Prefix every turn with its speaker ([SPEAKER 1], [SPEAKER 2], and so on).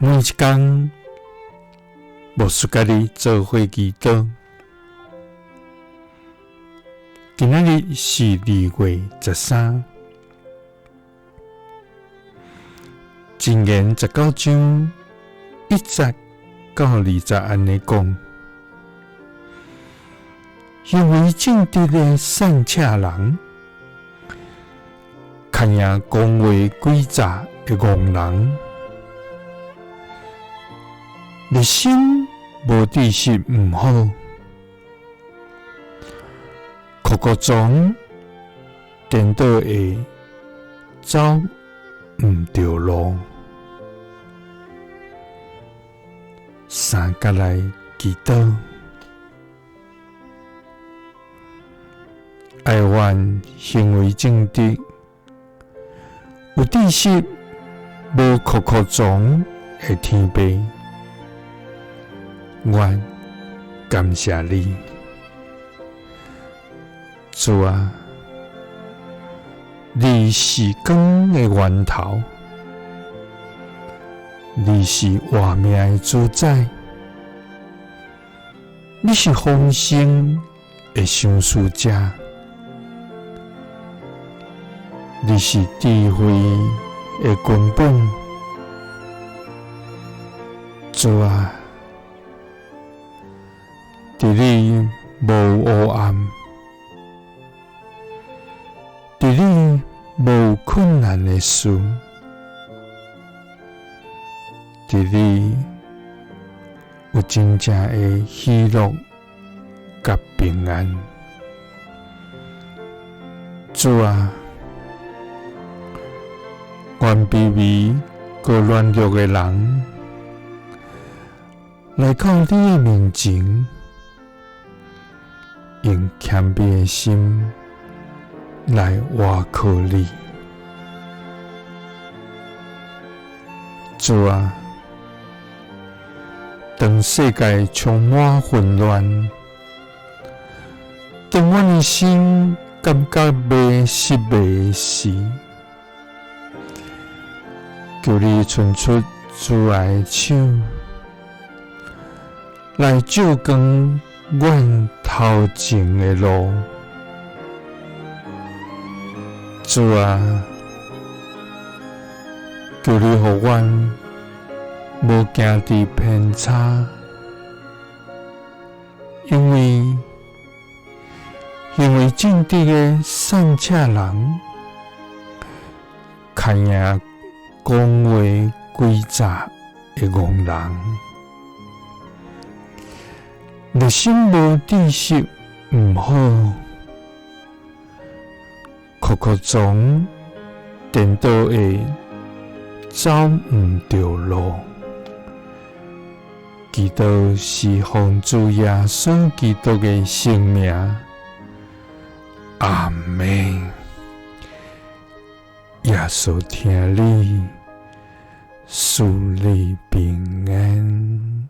[SPEAKER 1] 每一天，牧师甲你做伙祈祷。今仔日是2月13，箴言19章1節到20節安尼講：行為正直的善車人，看贏講話詭詐的戇人。熱心無知識毋好，哭哭中顛倒會走毋對路。三甲來祈禱，愛願行為正直，有知識，無哭哭中的天父。我感謝你，主啊！你是光的源頭，你是活命的主宰，你是豐盛的賞賜者，你是智慧的根本，主啊！伫你無黑暗，伫你無困難的事，伫你有真正的喜樂甲平安。主啊，願卑微和軟弱的人來到你的面前，用謙卑的心來倚靠你。主啊，當世界充滿混亂，當我的心感覺迷失迷時，求你伸出主愛的手，來照光阮頭前的路。主啊，求你予阮無行佇偏差，因為正直的善車人，看贏講話詭詐的戇人。熱心無知識毋好，哭哭中顛倒會走毋對路。祈禱是奉主耶穌基督的聖名，阿們。耶穌聽你，賜你平安。